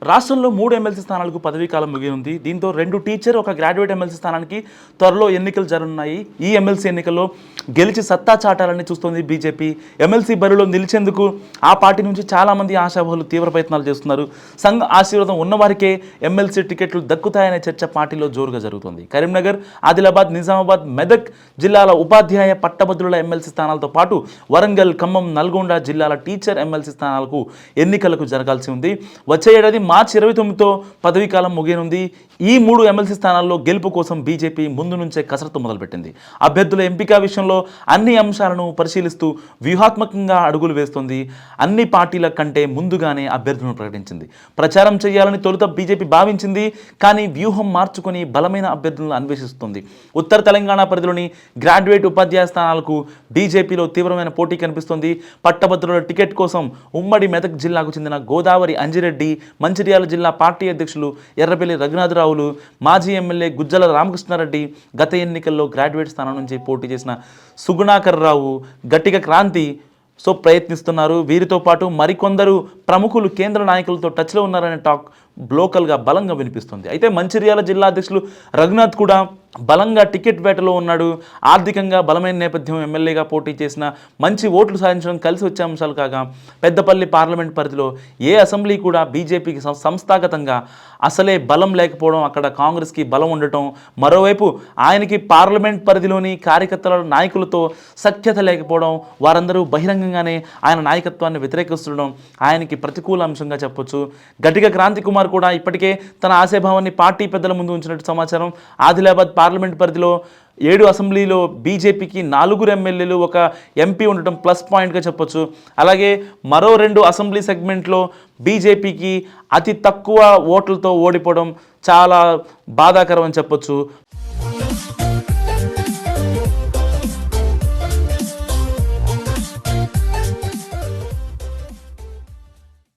రాష్ట్రంలో 3 ఎమ్మెల్సీ స్థానాలకు పదవీకాలం ముగియనుంది. దీంతో 2 టీచర్, 1 గ్రాడ్యుయేట్ ఎమ్మెల్సీ స్థానానికి త్వరలో ఎన్నికలు జరగనున్నాయి. ఈ ఎమ్మెల్సీ ఎన్నికల్లో గెలిచి సత్తా చాటాలని చూస్తోంది బీజేపీ. ఎమ్మెల్సీ బరిలో నిలిచేందుకు ఆ పార్టీ నుంచి చాలామంది ఆశావాహులు తీవ్ర ప్రయత్నాలు చేస్తున్నారు. సంఘ ఆశీర్వాదం ఉన్నవారికే ఎమ్మెల్సీ టికెట్లు దక్కుతాయనే చర్చ పార్టీలో జోరుగా జరుగుతుంది. కరీంనగర్, ఆదిలాబాద్, నిజామాబాద్, మెదక్ జిల్లాల ఉపాధ్యాయ పట్టభద్రుల ఎమ్మెల్సీ స్థానాలతో పాటు వరంగల్, ఖమ్మం, నల్గొండ జిల్లాల టీచర్ ఎమ్మెల్సీ స్థానాలకు ఎన్నికలకు జరగాల్సి ఉంది. వచ్చే ఏడాది మార్చి 29తో పదవీకాలం ముగియనుంది. ఈ 3 ఎమ్మెల్సీ స్థానాల్లో గెలుపు కోసం బీజేపీ ముందు నుంచే కసరత్తు మొదలుపెట్టింది. అభ్యర్థుల ఎంపిక విషయంలో అన్ని అంశాలను పరిశీలిస్తూ వ్యూహాత్మకంగా అడుగులు వేస్తోంది. అన్ని పార్టీల కంటే ముందుగానే అభ్యర్థులను ప్రకటించింది. ప్రచారం చేయాలని తొలుత బీజేపీ భావించింది. కానీ వ్యూహం మార్చుకొని బలమైన అభ్యర్థులను అన్వేషిస్తుంది. ఉత్తర తెలంగాణ పరిధిలోని గ్రాడ్యుయేట్ ఉపాధ్యాయ స్థానాలకు బీజేపీలో తీవ్రమైన పోటీ కనిపిస్తోంది. పట్టభద్రుల టికెట్ కోసం ఉమ్మడి మెదక్ జిల్లాకు చెందిన గోదావరి అంజిరెడ్డి, మంచిర్యాల జిల్లా పార్టీ అధ్యక్షులు ఎర్రబెల్లి రఘునాథరావులు, మాజీ ఎమ్మెల్యే గుజ్జల రామకృష్ణారెడ్డి, గత ఎన్నికల్లో గ్రాడ్యుయేట్ స్థానం నుంచి పోటీ చేసిన సుగుణాకర్ రావు గట్టిగా క్రాంతి ప్రయత్నిస్తున్నారు. వీరితో పాటు మరికొందరు ప్రముఖులు కేంద్ర నాయకులతో టచ్లో ఉన్నారనే టాక్ లోకల్గా బలంగా వినిపిస్తుంది. అయితే మంచిర్యాల జిల్లా అధ్యక్షులు రఘునాథ్ కూడా బలంగా టికెట్ వేటలో ఉన్నాడు. ఆర్థికంగా బలమైన నేపథ్యం, ఎమ్మెల్యేగా పోటీ చేసిన మంచి ఓట్లు సాధించడం కలిసి వచ్చే అంశాలు కాగా పెద్దపల్లి పార్లమెంట్ పరిధిలో ఏ అసెంబ్లీ కూడా బీజేపీకి సంస్థాగతంగా అసలే బలం లేకపోవడం, అక్కడ కాంగ్రెస్కి బలం ఉండటం, మరోవైపు ఆయనకి పార్లమెంట్ పరిధిలోని కార్యకర్తల నాయకులతో సఖ్యత లేకపోవడం, వారందరూ బహిరంగంగానే ఆయన నాయకత్వాన్ని వ్యతిరేకిస్తుండడం ఆయనకి ప్రతికూల అంశంగా చెప్పొచ్చు. గట్టిగా క్రాంతి కుమార్ కూడా ఇప్పటికే తన ఆశాభావాన్ని పార్టీ పెద్దల ముందు ఉంచినట్టు సమాచారం. ఆదిలాబాద్ పార్లమెంట్ పరిధిలో 7 అసెంబ్లీలో బీజేపీకి 4 ఎమ్మెల్యేలు, 1 ఎంపీ ఉండటం ప్లస్ పాయింట్గా చెప్పొచ్చు. అలాగే మరో 2 అసెంబ్లీ సెగ్మెంట్లో బీజేపీకి అతి తక్కువ ఓట్లతో ఓడిపోవడం చాలా బాధాకరం అని చెప్పొచ్చు.